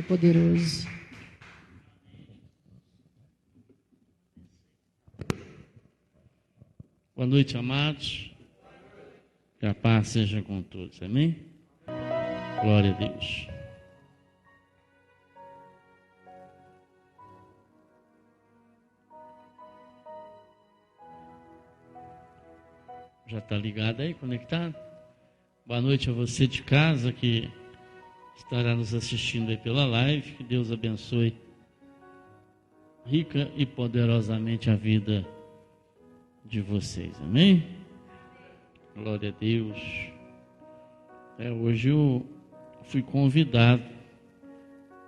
Poderoso. Boa noite, amados. Que a paz seja com todos, amém? Glória a Deus. Já está ligado aí, conectado? Boa noite a você de casa que estará nos assistindo aí pela live. Que Deus abençoe rica e poderosamente a vida de vocês, amém? Glória a Deus. Hoje eu fui convidado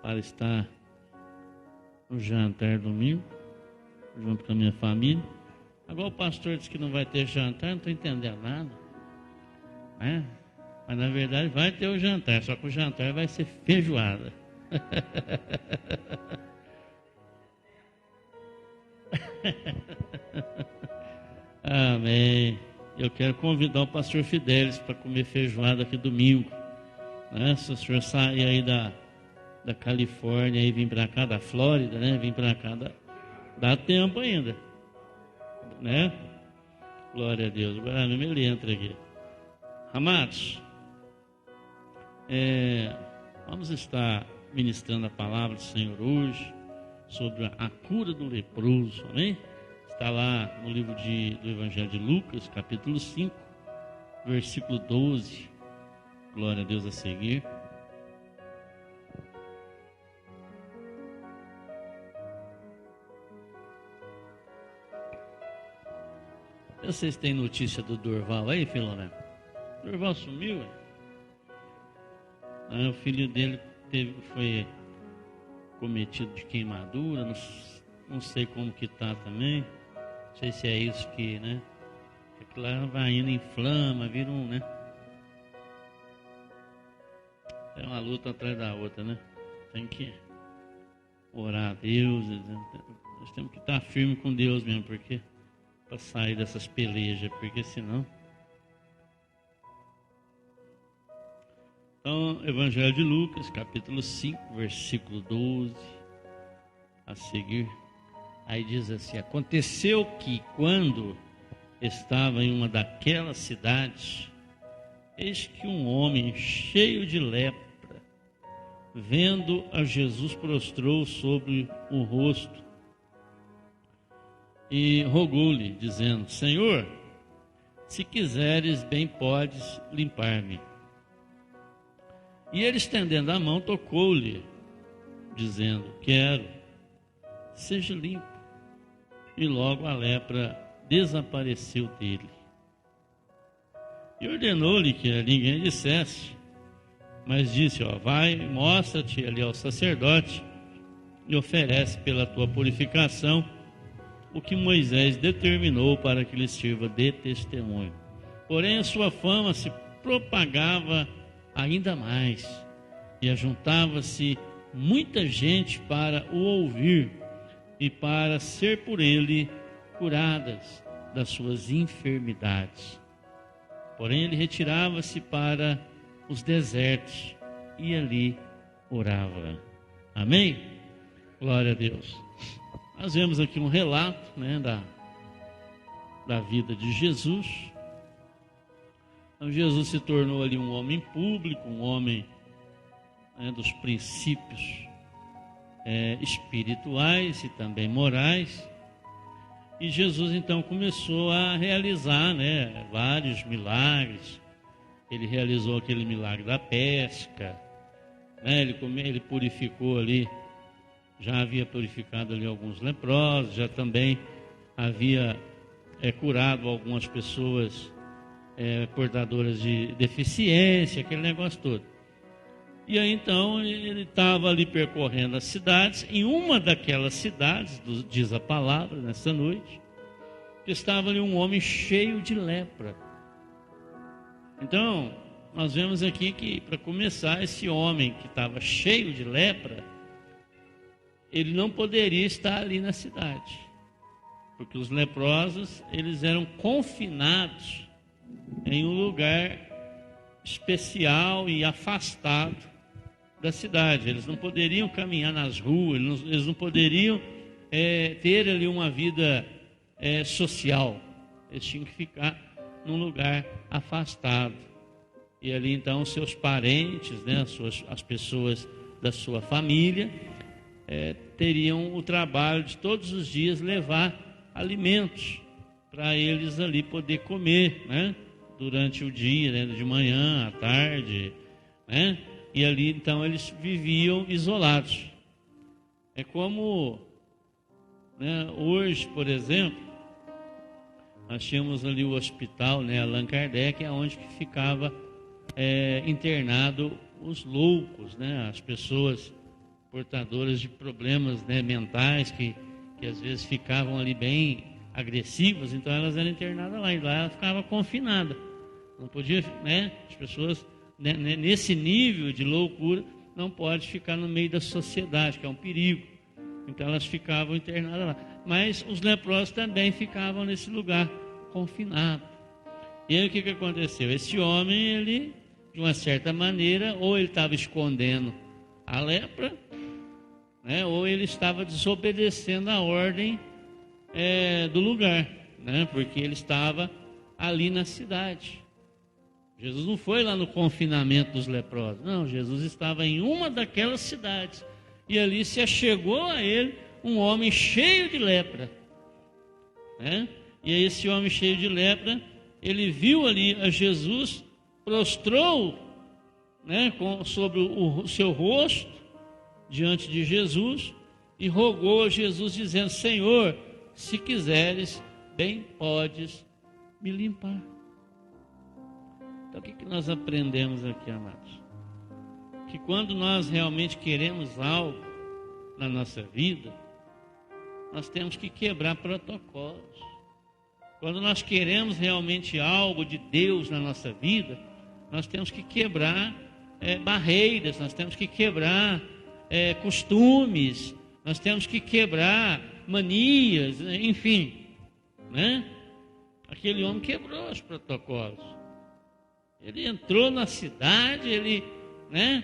para estar no jantar domingo, junto com a minha família. Agora o pastor disse que não vai ter jantar, não estou entendendo nada, né? Mas na verdade vai ter o jantar, só que o jantar vai ser feijoada. Amém. Eu quero convidar o pastor Fidelis para comer feijoada aqui domingo, né? Se o senhor sair aí da Califórnia e vir para cá, da Flórida, né? Vir para cá, dá tempo ainda, né? Glória a Deus. Agora mesmo ele entra aqui. Amados, vamos estar ministrando a palavra do Senhor hoje sobre a cura do leproso, amém? Está lá no livro do Evangelho de Lucas, capítulo 5, versículo 12. Glória a Deus a seguir. Vocês têm notícia do Durval aí, Filomena? Durval sumiu, o filho dele foi cometido de queimadura, não sei como que está também. Não sei se é isso que, né? Aquilo lá vai indo, inflama, vira né? É uma luta atrás da outra, né? Tem que orar a Deus. Nós temos que estar firme com Deus mesmo, porque para sair dessas pelejas, porque senão. Então, Evangelho de Lucas, capítulo 5, versículo 12, a seguir. Aí diz assim: aconteceu que quando estava em uma daquelas cidades, eis que um homem cheio de lepra, vendo a Jesus, prostrou sobre o rosto e rogou-lhe, dizendo: Senhor, se quiseres, bem podes limpar-me. E ele, estendendo a mão, tocou-lhe, dizendo: quero, seja limpo. E logo a lepra desapareceu dele. E ordenou-lhe que a ninguém dissesse, mas disse: vai, mostra-te ali ao sacerdote e oferece pela tua purificação o que Moisés determinou para que lhe sirva de testemunho. Porém a sua fama se propagava ainda mais, e ajuntava-se muita gente para o ouvir e para ser por ele curadas das suas enfermidades. Porém ele retirava-se para os desertos e ali orava. Amém? Glória a Deus. Nós vemos aqui um relato, né, da vida de Jesus. Então, Jesus se tornou ali um homem público, um homem, né, dos princípios espirituais e também morais. E Jesus então começou a realizar, né, vários milagres. Ele realizou aquele milagre da pesca, né, ele purificou ali, já havia purificado ali alguns leprosos, já também havia curado algumas pessoas portadoras de deficiência, aquele negócio todo. E aí então ele estava ali percorrendo as cidades. Em uma daquelas cidades, diz a palavra nessa noite, que estava ali um homem cheio de lepra. Então nós vemos aqui que, para começar, esse homem que estava cheio de lepra, ele não poderia estar ali na cidade, porque os leprosos, eles eram confinados em um lugar especial e afastado da cidade. Eles não poderiam caminhar nas ruas, eles não poderiam ter ali uma vida social. Eles tinham que ficar num lugar afastado. E ali então seus parentes, né, as pessoas da sua família, teriam o trabalho de todos os dias levar alimentos para eles ali poder comer, né, durante o dia, né, de manhã, à tarde, né, e ali então eles viviam isolados. É como, né, hoje, por exemplo, nós tínhamos ali o hospital, né, Allan Kardec, onde que ficava internado os loucos, né, as pessoas portadoras de problemas, né, mentais, que às vezes ficavam ali bem agressivas, então elas eram internadas lá, e lá ela ficava confinada. Não podia, né, as pessoas, né, nesse nível de loucura, não pode ficar no meio da sociedade, que é um perigo. Então elas ficavam internadas lá. Mas os leprosos também ficavam nesse lugar, confinado. E aí o que aconteceu? Esse homem, ele, de uma certa maneira, ou ele estava escondendo a lepra, né, ou ele estava desobedecendo a ordem do lugar, né, porque ele estava ali na cidade. Jesus não foi lá no confinamento dos leprosos, não, Jesus estava em uma daquelas cidades, e ali se achegou a ele um homem cheio de lepra, né? E aí esse homem cheio de lepra, ele viu ali a Jesus, prostrou, né, sobre o seu rosto diante de Jesus e rogou a Jesus dizendo: Senhor, se quiseres, bem podes me limpar. Então o que nós aprendemos aqui, amados? Que quando nós realmente queremos algo na nossa vida, nós temos que quebrar protocolos. Quando nós queremos realmente algo de Deus na nossa vida, nós temos que quebrar barreiras, nós temos que quebrar costumes, nós temos que quebrar manias, enfim, né? Aquele homem quebrou os protocolos. Ele entrou na cidade, ele, né,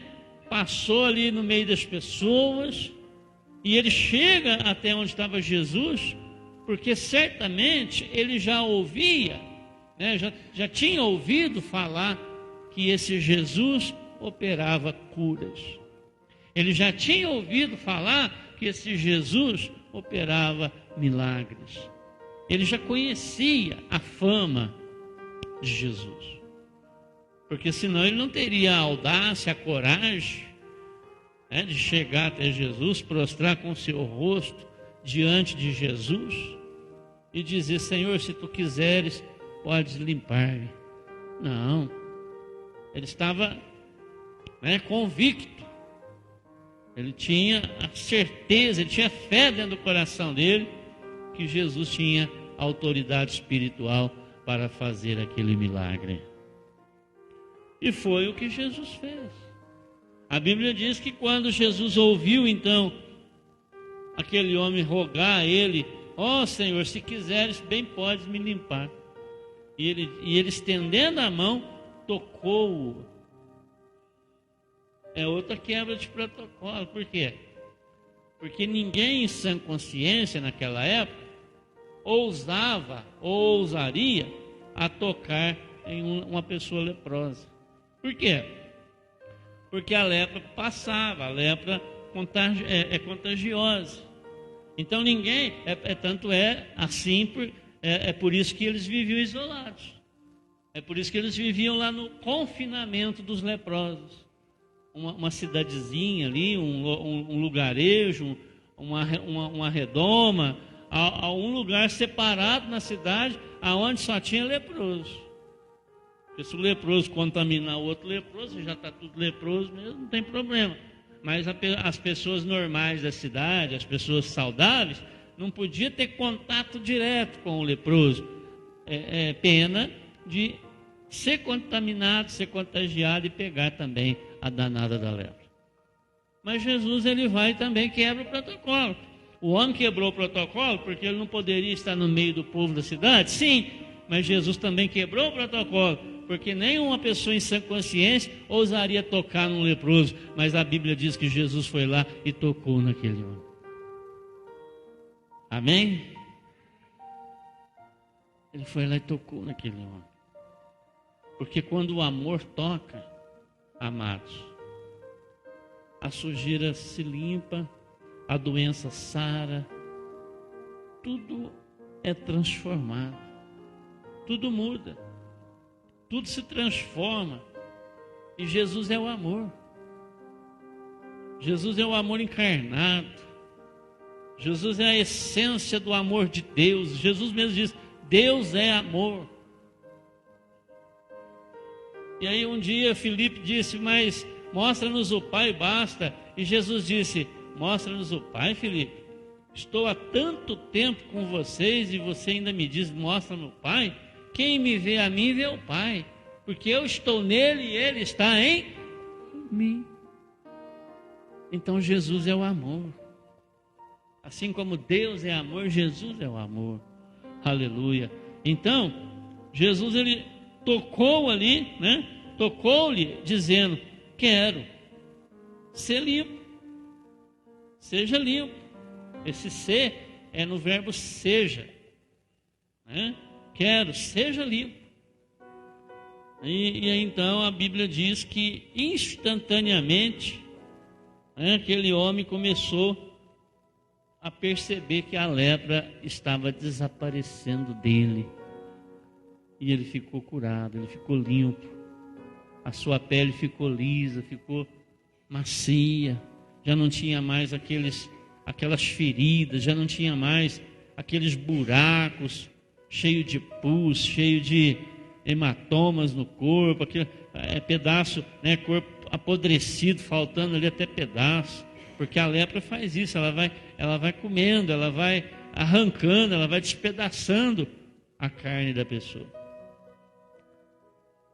passou ali no meio das pessoas, e ele chega até onde estava Jesus, porque certamente ele já ouvia, né, já tinha ouvido falar que esse Jesus operava curas. Ele já tinha ouvido falar que esse Jesus operava milagres. Ele já conhecia a fama de Jesus. Porque senão ele não teria a audácia, a coragem, né, de chegar até Jesus, prostrar com o seu rosto diante de Jesus e dizer: Senhor, se tu quiseres, podes limpar-me. Não. Ele estava, né, convicto. Ele tinha a certeza, ele tinha fé dentro do coração dele que Jesus tinha autoridade espiritual para fazer aquele milagre. E foi o que Jesus fez. A Bíblia diz que quando Jesus ouviu então aquele homem rogar a ele: ó Senhor, se quiseres, bem podes me limpar. E ele estendendo a mão, tocou-o. É outra quebra de protocolo. Por quê? Porque ninguém em sã consciência naquela época ousava ou ousaria a tocar em uma pessoa leprosa. Por quê? Porque a lepra passava, a lepra é contagiosa. Então ninguém, tanto é assim, por isso que eles viviam isolados. É por isso que eles viviam lá no confinamento dos leprosos. Uma cidadezinha ali, um lugarejo, uma redoma, um lugar separado na cidade, aonde só tinha leproso. Porque se o leproso contaminar o outro leproso, já está tudo leproso mesmo, não tem problema. Mas as pessoas normais da cidade, as pessoas saudáveis, não podiam ter contato direto com o leproso. Pena de ser contaminado, ser contagiado e pegar também a danada da lepra. Mas Jesus, ele vai e também quebra o protocolo. O homem quebrou o protocolo porque ele não poderia estar no meio do povo da cidade? Sim, mas Jesus também quebrou o protocolo porque nenhuma pessoa em sã consciência ousaria tocar num leproso, mas a Bíblia diz que Jesus foi lá e tocou naquele homem. Amém? Ele foi lá e tocou naquele homem. Porque quando o amor toca, amados, a sujeira se limpa, a doença sara, tudo é transformado, tudo muda, tudo se transforma. E Jesus é o amor. Jesus é o amor encarnado. Jesus é a essência do amor de Deus. Jesus mesmo diz: Deus é amor. E aí um dia Filipe disse: mas mostra-nos o Pai, basta. E Jesus disse: mostra-nos o Pai, Filipe. Estou há tanto tempo com vocês e você ainda me diz: mostra-me o Pai. Quem me vê a mim, vê o Pai. Porque eu estou nele e ele está em mim. Então Jesus é o amor. Assim como Deus é amor, Jesus é o amor. Aleluia. Então, Jesus, ele tocou ali, né? Tocou-lhe dizendo: quero ser limpo. Seja limpo. Esse ser é no verbo seja, né? Quero, seja limpo. E então a Bíblia diz que instantaneamente, né, aquele homem começou a perceber que a lepra estava desaparecendo dele. E ele ficou curado, ele ficou limpo. A sua pele ficou lisa, ficou macia. Já não tinha mais aquelas feridas, já não tinha mais aqueles buracos cheios de pus, cheio de hematomas no corpo, aquele pedaço, né, corpo apodrecido, faltando ali até pedaço, porque a lepra faz isso, ela vai comendo, ela vai arrancando, ela vai despedaçando a carne da pessoa.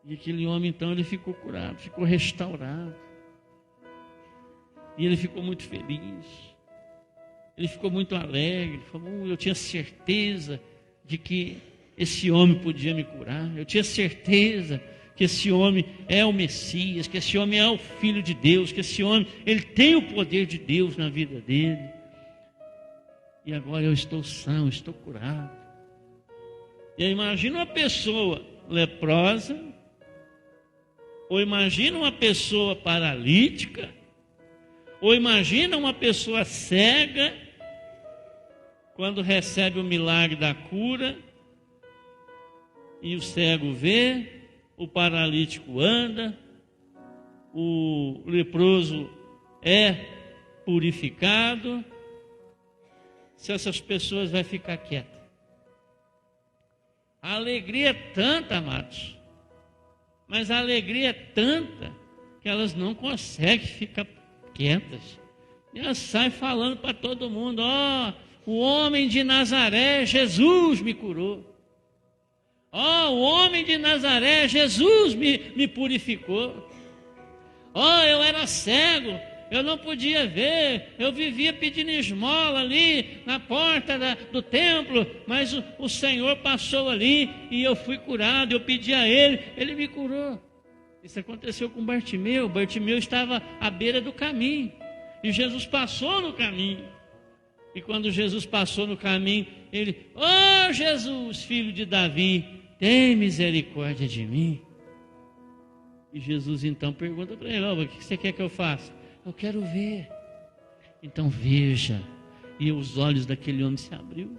E aquele homem então, ele ficou curado, ficou restaurado, e ele ficou muito feliz, ele ficou muito alegre. Ele falou: eu tinha certeza de que esse homem podia me curar, eu tinha certeza que esse homem é o Messias, que esse homem é o Filho de Deus, que esse homem, ele tem o poder de Deus na vida dele. E agora eu estou são, estou curado. E aí imagina uma pessoa leprosa, ou imagina uma pessoa paralítica, ou imagina uma pessoa cega, quando recebe o milagre da cura, e o cego vê, o paralítico anda, o leproso é purificado. Se essas pessoas vão ficar quietas. A alegria é tanta, amados, mas a alegria é tanta que elas não conseguem ficar quietas. E elas saem falando para todo mundo: ó, o homem de Nazaré, Jesus me curou. Ó, o homem de Nazaré, Jesus me purificou. Ó, eu era cego, eu não podia ver, eu vivia pedindo esmola ali na porta do templo, mas o Senhor passou ali e eu fui curado, eu pedi a Ele me curou. Isso aconteceu com Bartimeu. Bartimeu estava à beira do caminho e Jesus passou no caminho. E quando Jesus passou no caminho, ele: ó, Jesus, filho de Davi, tem misericórdia de mim. E Jesus então pergunta para ele: ó, o que você quer que eu faça? Eu quero ver. Então veja. E os olhos daquele homem se abriu.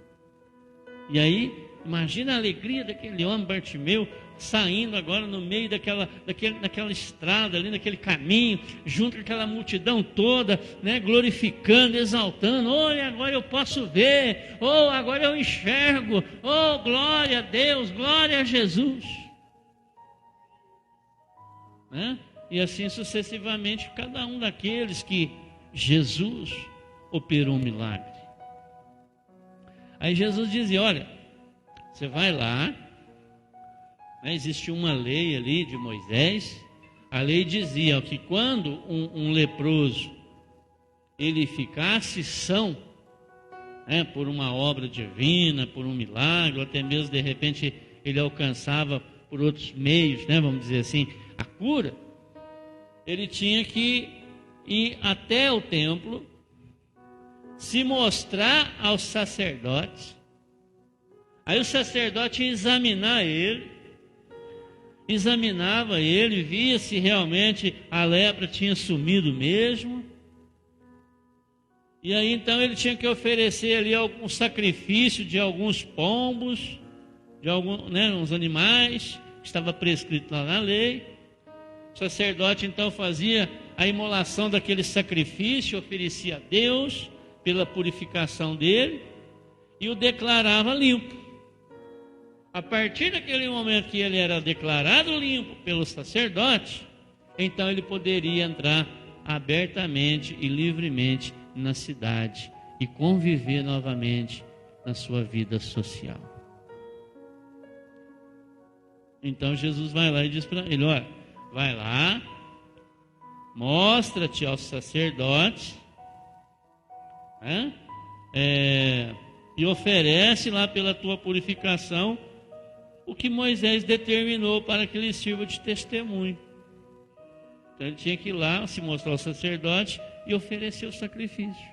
E aí, imagina a alegria daquele homem, Bartimeu, saindo agora no meio daquela estrada ali, naquele caminho, junto com aquela multidão toda, né, glorificando, exaltando: olha, agora eu posso ver, oh, agora eu enxergo, oh, glória a Deus, glória a Jesus, né? E assim sucessivamente, cada um daqueles que Jesus operou um milagre. Aí Jesus dizia: olha, você vai lá, né, existia uma lei ali de Moisés. A lei dizia que quando um leproso ele ficasse são, né, por uma obra divina, por um milagre, ou até mesmo de repente ele alcançava por outros meios, né, vamos dizer assim, a cura, ele tinha que ir até o templo, se mostrar aos sacerdotes. Aí o sacerdote ia examinar ele, examinava ele, via se realmente a lepra tinha sumido mesmo. E aí então ele tinha que oferecer ali algum sacrifício de alguns pombos, de uns animais, que estava prescrito lá na lei. O sacerdote então fazia a imolação daquele sacrifício, oferecia a Deus pela purificação dele e o declarava limpo. A partir daquele momento que ele era declarado limpo pelo sacerdote, então ele poderia entrar abertamente e livremente na cidade e conviver novamente na sua vida social. Então Jesus vai lá e diz para ele: olha, vai lá, mostra-te aos sacerdotes, e oferece lá pela tua purificação o que Moisés determinou para que lhe sirva de testemunho. Então ele tinha que ir lá, se mostrar ao sacerdote e oferecer o sacrifício,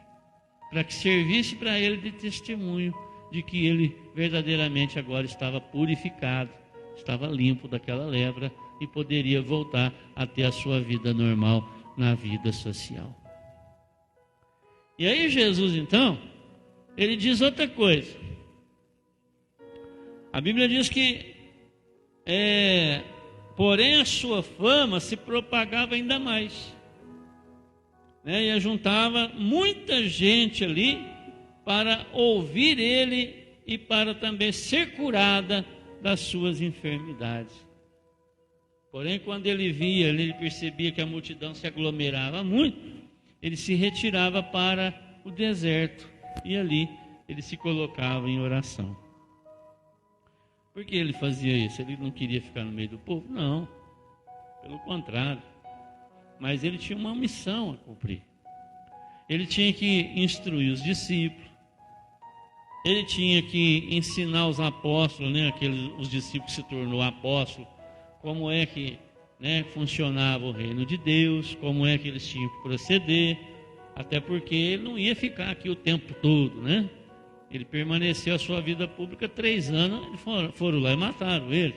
para que servisse para ele de testemunho de que ele verdadeiramente agora estava purificado, estava limpo daquela lepra e poderia voltar a ter a sua vida normal na vida social. E aí Jesus então, ele diz outra coisa. A Bíblia diz que porém a sua fama se propagava ainda mais, né? E ajuntava muita gente ali para ouvir ele e para também ser curada das suas enfermidades. Porém, quando ele via, ele percebia que a multidão se aglomerava muito, ele se retirava para o deserto e ali ele se colocava em oração. Por que ele fazia isso? Ele não queria ficar no meio do povo? Não, pelo contrário. Mas ele tinha uma missão a cumprir. Ele tinha que instruir os discípulos. Ele tinha que ensinar os apóstolos, né, os discípulos que se tornou apóstolo, como é que, né, funcionava o reino de Deus, como é que eles tinham que proceder, até porque ele não ia ficar aqui o tempo todo, né? Ele permaneceu a sua vida pública 3 anos, foram lá e mataram ele.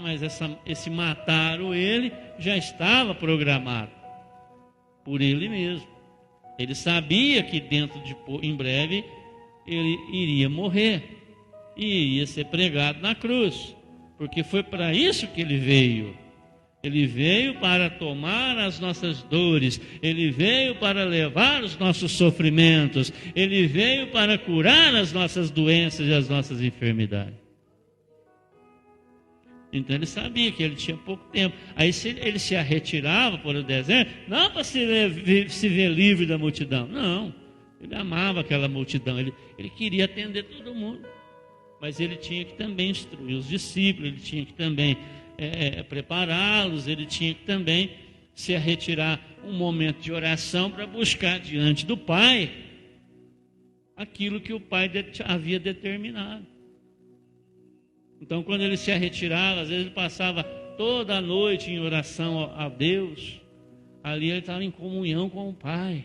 Mas esse mataram ele já estava programado por ele mesmo. Ele sabia que em breve ele iria morrer e iria ser pregado na cruz, porque foi para isso que ele veio. Ele veio para tomar as nossas dores, ele veio para levar os nossos sofrimentos, ele veio para curar as nossas doenças e as nossas enfermidades. Então ele sabia que ele tinha pouco tempo. Aí ele se retirava para o deserto, não para se ver livre da multidão, não. Ele amava aquela multidão, ele queria atender todo mundo. Mas ele tinha que também instruir os discípulos, ele tinha que também prepará-los, ele tinha que também se retirar um momento de oração para buscar diante do Pai aquilo que o Pai havia determinado. Então, quando ele se retirava, às vezes ele passava toda a noite em oração a Deus. Ali ele estava em comunhão com o Pai.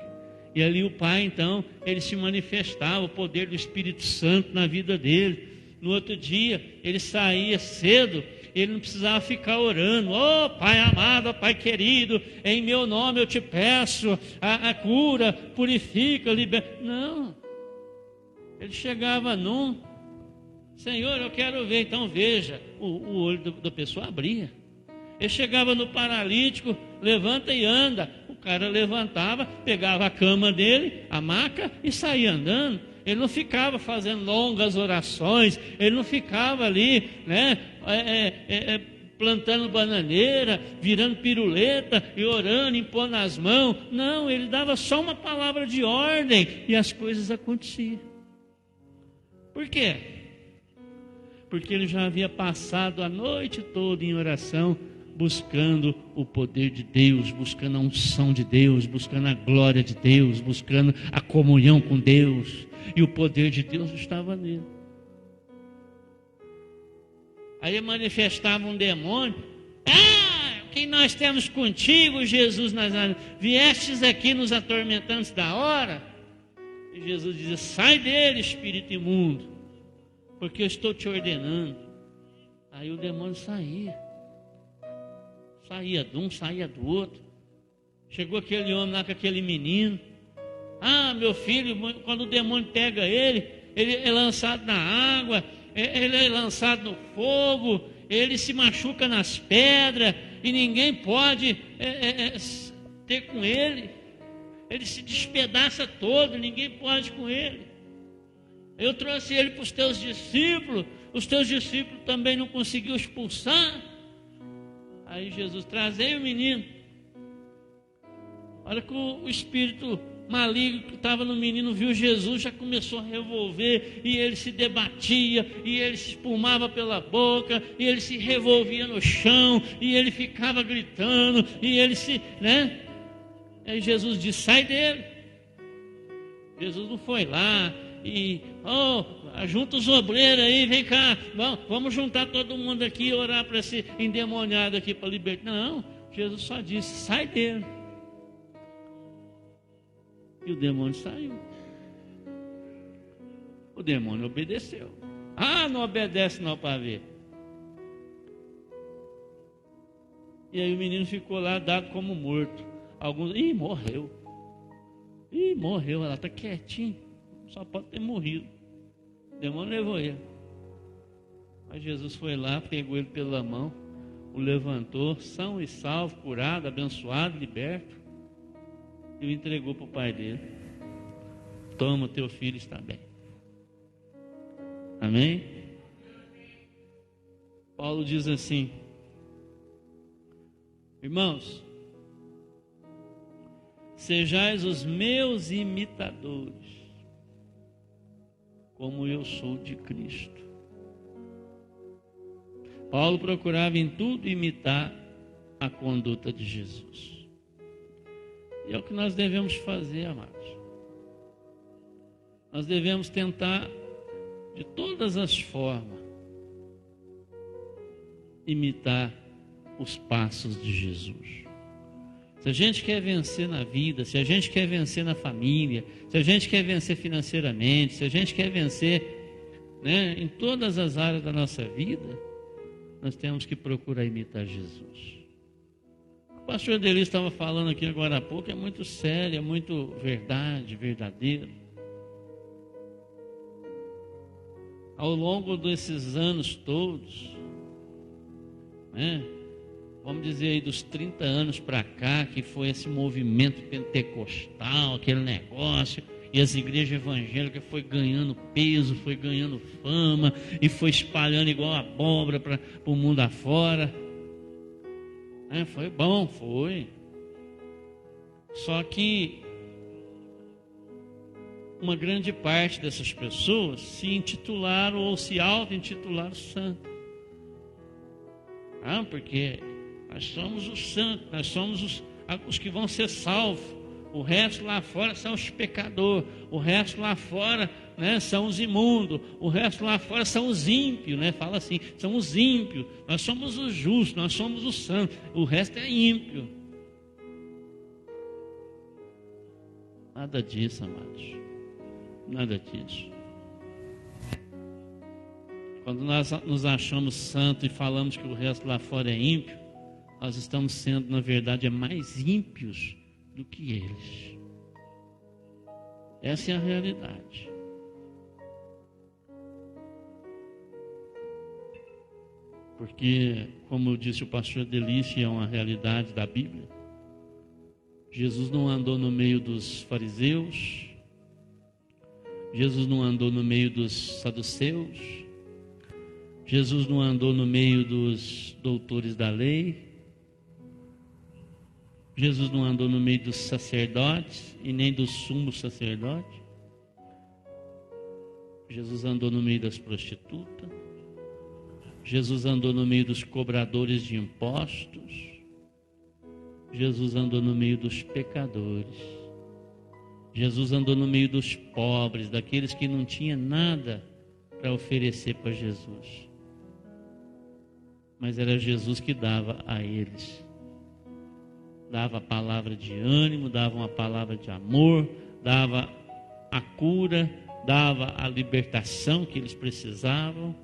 E ali o Pai, então, ele se manifestava, o poder do Espírito Santo na vida dele. No outro dia, ele saía cedo, ele não precisava ficar orando. Oh, Pai amado, oh, Pai querido, em meu nome eu te peço a cura, purifica, liberta. Não. Ele chegava Senhor, eu quero ver. Então veja, o olho da pessoa abria. Ele chegava no paralítico, levanta e anda. O cara levantava, pegava a cama dele, a maca e saía andando. Ele não ficava fazendo longas orações, ele não ficava ali, né, plantando bananeira, virando piruleta e orando, impondo as mãos. Não, ele dava só uma palavra de ordem e as coisas aconteciam. Por quê? Porque ele já havia passado a noite toda em oração, buscando o poder de Deus, buscando a unção de Deus, buscando a glória de Deus, buscando a comunhão com Deus, e o poder de Deus estava nele. Aí manifestava um demônio. Quem nós temos contigo, Jesus Nazareno? Viestes aqui nos atormentantes da hora? E Jesus dizia: sai dele, espírito imundo, porque eu estou te ordenando. Aí o demônio saía de um, saía do outro. Chegou aquele homem lá com aquele menino. Meu filho, quando o demônio pega ele é lançado na água, ele é lançado no fogo, ele se machuca nas pedras e ninguém pode ter com ele. Ele se despedaça todo, ninguém pode com ele. Eu trouxe ele para os teus discípulos também não conseguiu expulsar. Aí Jesus: trazei o menino. Olha que o espírito maligno que estava no menino viu Jesus, já começou a revolver, e ele se debatia, e ele se espumava pela boca, e ele se revolvia no chão, e ele ficava gritando, e ele se, Aí Jesus disse: sai dele. Jesus não foi lá e junta os obreiros aí, vem cá, vamos juntar todo mundo aqui e orar para esse endemoniado aqui para libertar. Não, Jesus só disse: sai dele. E o demônio saiu. O demônio obedeceu. Não obedece não para ver. E aí o menino ficou lá dado como morto. Alguns: morreu. Ela está quietinho. Só pode ter morrido. O demônio levou ele. Mas Jesus foi lá, pegou ele pela mão, o levantou, são e salvo, curado, abençoado, liberto, e o entregou para o pai dele. Toma, teu filho está bem. Amém? Paulo diz assim: irmãos, sejais os meus imitadores, como eu sou de Cristo. Paulo procurava em tudo imitar a conduta de Jesus. E é o que nós devemos fazer, amados. Nós devemos tentar, de todas as formas, imitar os passos de Jesus. Se a gente quer vencer na vida, se a gente quer vencer na família, se a gente quer vencer financeiramente, se a gente quer vencer, em todas as áreas da nossa vida, nós temos que procurar imitar Jesus. O pastor Delis estava falando aqui agora há pouco, é muito sério, é muito verdade, verdadeiro. Ao longo desses anos todos, vamos dizer aí dos 30 anos para cá, que foi esse movimento pentecostal, aquele negócio, e as igrejas evangélicas foi ganhando peso, foi ganhando fama, e foi espalhando igual abóbora para o mundo afora. Foi bom, foi. Só que uma grande parte dessas pessoas se intitularam ou se auto-intitularam santos. Porque nós somos os santos, nós somos os que vão ser salvos. O resto lá fora são os pecadores, o resto lá fora, são os imundos, o resto lá fora são os ímpios, fala assim, são os ímpios, nós somos os justos, nós somos os santos, o resto é ímpio. Nada disso, amados, nada disso. Quando nós nos achamos santos e falamos que o resto lá fora é ímpio, nós estamos sendo, na verdade, mais ímpios do que eles. Essa é a realidade. Porque, como disse o pastor Delícia, é uma realidade da Bíblia. Jesus não andou no meio dos fariseus, Jesus não andou no meio dos saduceus, Jesus não andou no meio dos doutores da lei, Jesus não andou no meio dos sacerdotes e nem dos sumos sacerdotes. Jesus andou no meio das prostitutas. Jesus andou no meio dos cobradores de impostos. Jesus andou no meio dos pecadores. Jesus andou no meio dos pobres, daqueles que não tinham nada para oferecer para Jesus. mas era Jesus que dava a eles. Dava a palavra de ânimo, dava uma palavra de amor, dava a cura, dava a libertação que eles precisavam,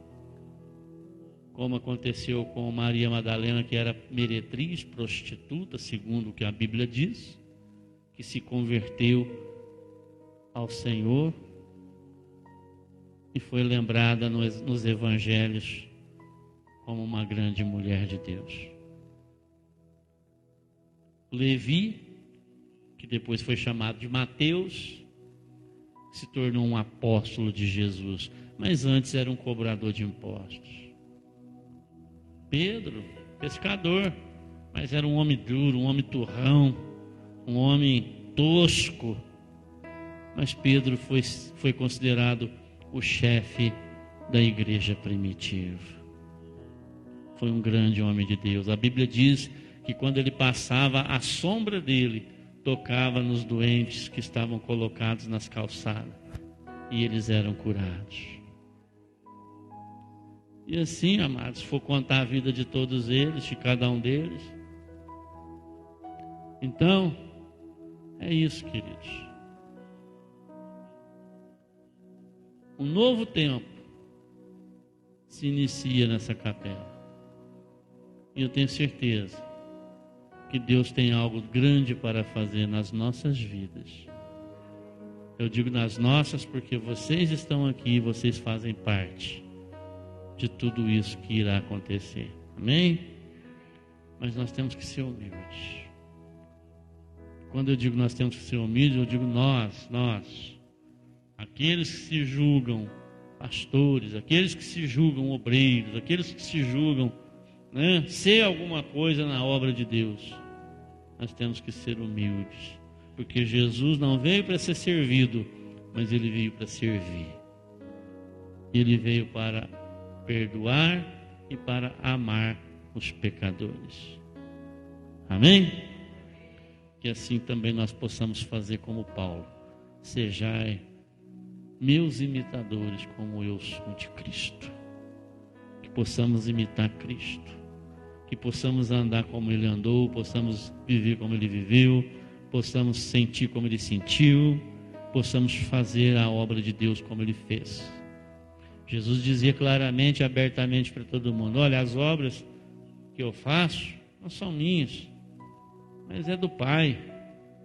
como aconteceu com Maria Madalena, que era meretriz, prostituta, segundo o que a Bíblia diz, que se converteu ao Senhor e foi lembrada nos evangelhos como uma grande mulher de Deus. Levi, que depois foi chamado de Mateus, se tornou um apóstolo de Jesus, mas antes era um cobrador de impostos. Pedro, pescador, mas era um homem duro, um homem turrão, um homem tosco. Mas Pedro foi considerado o chefe da igreja primitiva. Foi um grande homem de Deus. A Bíblia diz que quando ele passava, a sombra dele tocava nos doentes que estavam colocados nas calçadas, e eles eram curados. E assim, amados, se for contar a vida de todos eles, de cada um deles, então, é isso, queridos. Um novo tempo se inicia nessa capela. E eu tenho certeza que Deus tem algo grande para fazer nas nossas vidas. Eu digo nas nossas porque vocês estão aqui e vocês fazem parte de tudo isso que irá acontecer. Amém? Mas nós temos que ser humildes. Quando eu digo nós temos que ser humildes, eu digo nós, aqueles que se julgam pastores, aqueles que se julgam obreiros, aqueles que se julgam, ser alguma coisa na obra de Deus. Nós temos que ser humildes, porque Jesus não veio para ser servido, mas Ele veio para servir. Ele veio para perdoar e para amar os pecadores. Amém? Que assim também nós possamos fazer como Paulo. Sejai meus imitadores, como eu sou de Cristo. Que possamos imitar Cristo. Que possamos andar como Ele andou, possamos viver como Ele viveu, possamos sentir como Ele sentiu, possamos fazer a obra de Deus como Ele fez. Jesus dizia claramente, abertamente para todo mundo: olha, as obras que eu faço não são minhas, mas é do Pai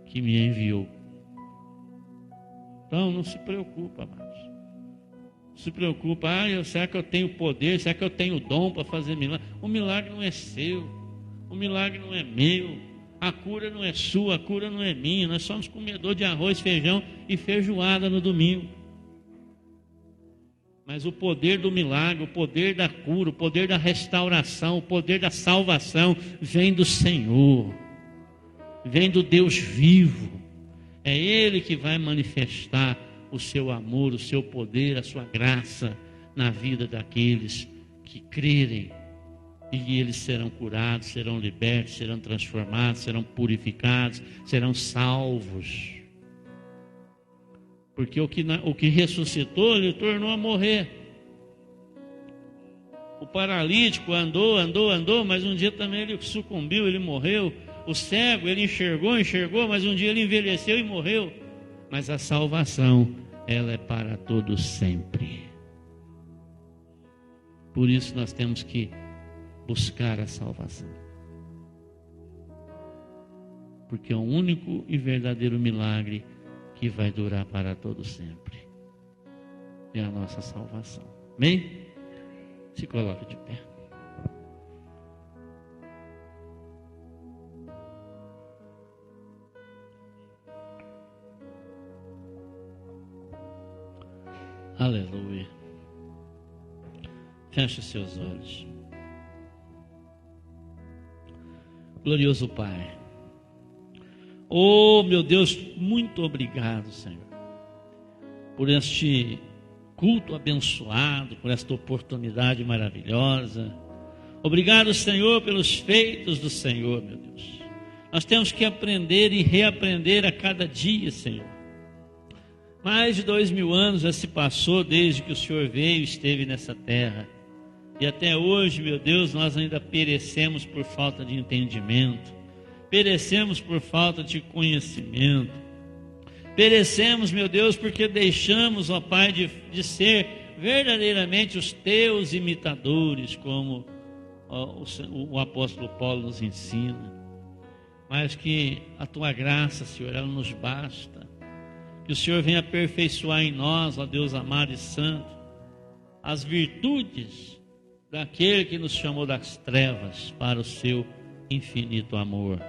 que me enviou. Então não se preocupa, amados. Não se preocupa, será que eu tenho poder? Será que eu tenho dom para fazer milagre? O milagre não é seu, o milagre não é meu, a cura não é sua, a cura não é minha. Nós somos comedor de arroz, feijão e feijoada no domingo. Mas o poder do milagre, o poder da cura, o poder da restauração, o poder da salvação vem do Senhor, vem do Deus vivo. É Ele que vai manifestar o seu amor, o seu poder, a sua graça na vida daqueles que crerem. E eles serão curados, serão libertos, serão transformados, serão purificados, serão salvos. Porque o que ressuscitou, Ele tornou a morrer. O paralítico andou, mas um dia também ele sucumbiu, ele morreu. O cego, ele enxergou, mas um dia ele envelheceu e morreu. Mas a salvação, ela é para todos sempre. Por isso nós temos que buscar a salvação. Porque é o único e verdadeiro milagre que vai durar para todo sempre. É a nossa salvação. Amém? Se coloque de pé. Aleluia. Feche seus olhos. Glorioso Pai. Oh, meu Deus, muito obrigado, Senhor, por este culto abençoado, por esta oportunidade maravilhosa. Obrigado, Senhor, pelos feitos do Senhor, meu Deus. Nós temos que aprender e reaprender a cada dia, Senhor. Mais de 2000 anos já se passou desde que o Senhor veio e esteve nessa terra. E até hoje, meu Deus, nós ainda perecemos por falta de entendimento, perecemos por falta de conhecimento, perecemos, meu Deus, porque deixamos, ó Pai, de ser verdadeiramente os teus imitadores, como o apóstolo Paulo nos ensina. Mas que a tua graça, Senhor, ela nos basta. Que o Senhor venha aperfeiçoar em nós, ó Deus amado e santo, as virtudes daquele que nos chamou das trevas para o seu infinito amor.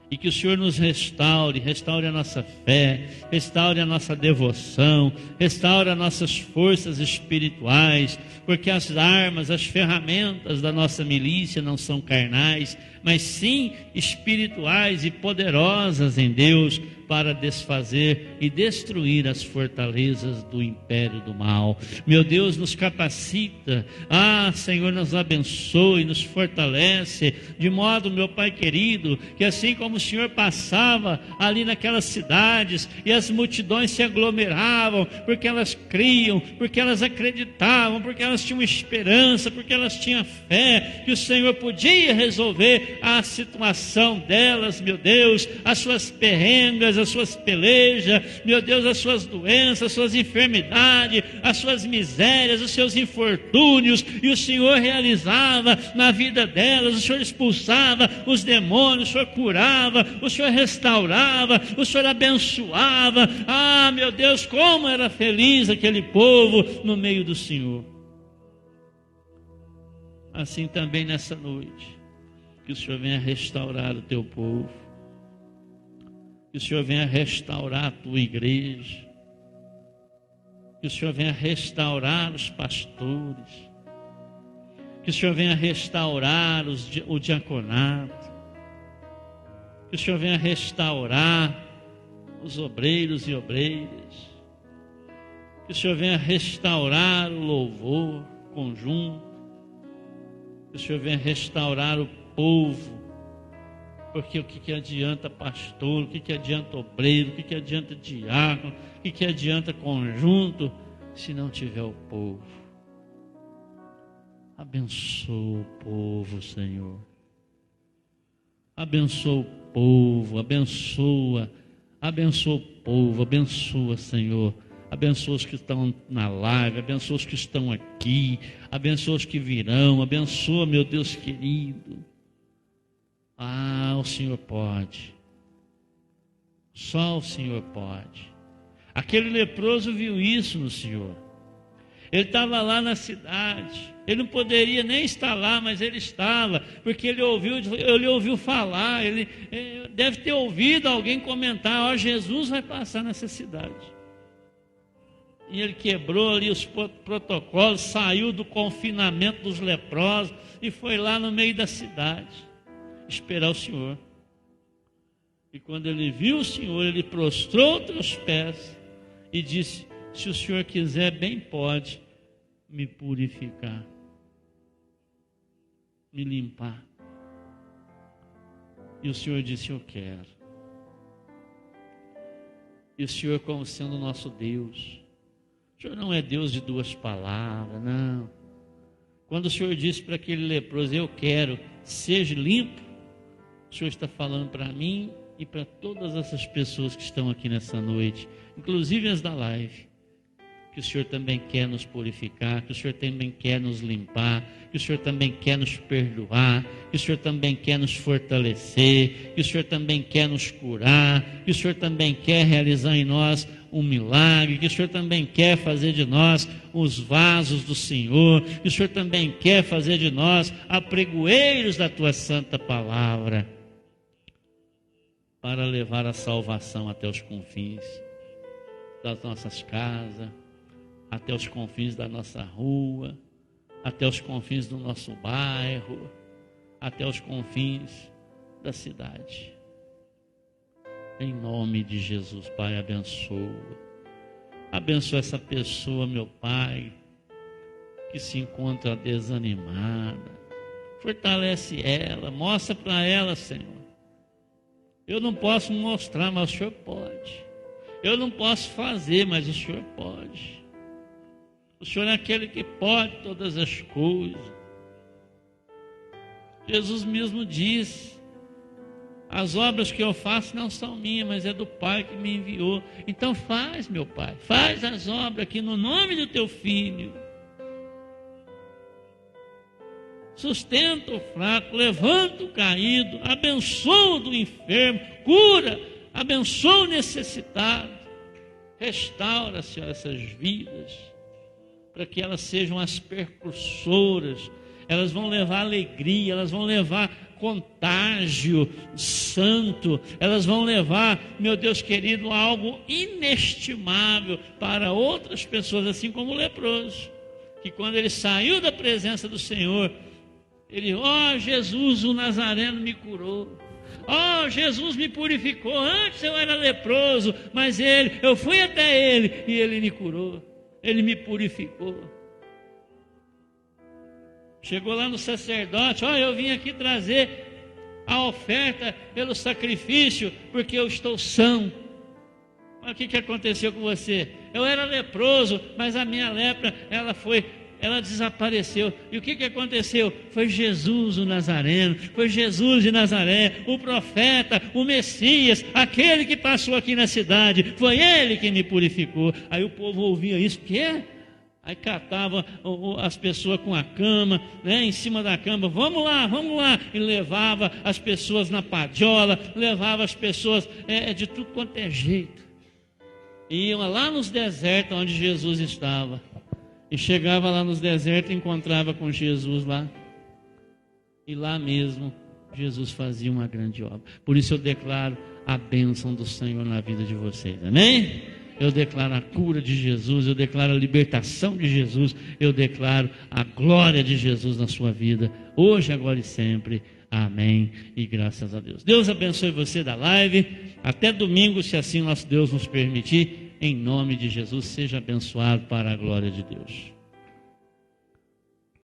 E que o Senhor nos restaure a nossa fé, restaure a nossa devoção, restaure as nossas forças espirituais, porque as armas, as ferramentas da nossa milícia não são carnais, mas sim espirituais e poderosas em Deus, para desfazer e destruir as fortalezas do império do mal. Meu Deus, nos capacita, Senhor, nos abençoe, nos fortalece, de modo, meu Pai querido, que assim como o Senhor passava ali naquelas cidades, e as multidões se aglomeravam, porque elas criam, porque elas acreditavam, porque elas tinham esperança, porque elas tinham fé, que o Senhor podia resolver a situação delas, meu Deus, as suas perrengas, as suas pelejas, meu Deus, as suas doenças, as suas enfermidades, as suas misérias, os seus infortúnios, e o Senhor realizava na vida delas, o Senhor expulsava os demônios, o Senhor curava, o Senhor restaurava, o Senhor abençoava. Meu Deus, como era feliz aquele povo no meio do Senhor. Assim também nessa noite, que o Senhor venha restaurar o teu povo, que o Senhor venha restaurar a tua igreja, que o Senhor venha restaurar os pastores, que o Senhor venha restaurar o diaconato, que o Senhor venha restaurar os obreiros e obreiras, que o Senhor venha restaurar o louvor conjunto, que o Senhor venha restaurar o povo, porque o que adianta pastor, o que adianta obreiro, o que adianta diácono, o que adianta conjunto, se não tiver o povo? Abençoa o povo, Senhor. Abençoa o povo, abençoa o povo, abençoa, Senhor. Abençoa os que estão na live, abençoa os que estão aqui, abençoa os que virão, abençoa, meu Deus querido. O Senhor pode. Só o Senhor pode. Aquele leproso viu isso no Senhor. Ele estava lá na cidade. Ele não poderia nem estar lá, mas ele estava, porque ele ouviu falar. Ele deve ter ouvido alguém comentar: Jesus vai passar nessa cidade. E ele quebrou ali os protocolos, saiu do confinamento dos leprosos e foi lá no meio da cidade esperar o Senhor. E quando ele viu o Senhor, ele prostrou aos pés e disse: se o Senhor quiser, bem pode me purificar, me limpar. E o Senhor disse: eu quero. E o Senhor, como sendo nosso Deus, o Senhor não é Deus de duas palavras, não. Quando o Senhor disse para aquele leproso: eu quero, seja limpo, o Senhor está falando para mim e para todas essas pessoas que estão aqui nessa noite, inclusive as da live, que o Senhor também quer nos purificar, que o Senhor também quer nos limpar, que o Senhor também quer nos perdoar, que o Senhor também quer nos fortalecer, que o Senhor também quer nos curar, que o Senhor também quer realizar em nós um milagre, que o Senhor também quer fazer de nós os vasos do Senhor, que o Senhor também quer fazer de nós apregoeiros da tua santa palavra, para levar a salvação até os confins das nossas casas, até os confins da nossa rua, até os confins do nosso bairro, até os confins da cidade. Em nome de Jesus, Pai, abençoa. Abençoa essa pessoa, meu Pai, que se encontra desanimada. Fortalece ela, mostra para ela, Senhor. Eu não posso mostrar, mas o Senhor pode. Eu não posso fazer, mas o Senhor pode. O Senhor é aquele que pode todas as coisas. Jesus mesmo diz: as obras que eu faço não são minhas, mas é do Pai que me enviou. Então faz, meu Pai, faz as obras aqui no nome do teu Filho. Sustenta o fraco, levanta o caído, abençoa o do enfermo, cura, abençoa o necessitado. Restaura, Senhor, essas vidas, para que elas sejam as percursoras. Elas vão levar alegria, elas vão levar contágio santo, elas vão levar, meu Deus querido, algo inestimável para outras pessoas, assim como o leproso, que quando ele saiu da presença do Senhor, ele, Jesus, o Nazareno me curou. Jesus me purificou. Antes eu era leproso, mas eu fui até ele e ele me curou. Ele me purificou. Chegou lá no sacerdote: eu vim aqui trazer a oferta pelo sacrifício, porque eu estou são. Mas o que aconteceu com você? Eu era leproso, mas a minha lepra, ela desapareceu. E o que aconteceu? Foi Jesus o Nazareno, foi Jesus de Nazaré, o profeta, o Messias, aquele que passou aqui na cidade, foi ele que me purificou. Aí o povo ouvia isso: quê? Aí catava as pessoas com a cama, em cima da cama, vamos lá, e levava as pessoas na padiola, levava as pessoas de tudo quanto é jeito. E iam lá nos desertos onde Jesus estava. E chegava lá nos desertos e encontrava com Jesus lá. E lá mesmo Jesus fazia uma grande obra. Por isso eu declaro a bênção do Senhor na vida de vocês. Amém? Eu declaro a cura de Jesus, eu declaro a libertação de Jesus, eu declaro a glória de Jesus na sua vida, hoje, agora e sempre. Amém. E graças a Deus. Deus abençoe você da live. Até domingo, se assim nosso Deus nos permitir. Em nome de Jesus, seja abençoado para a glória de Deus.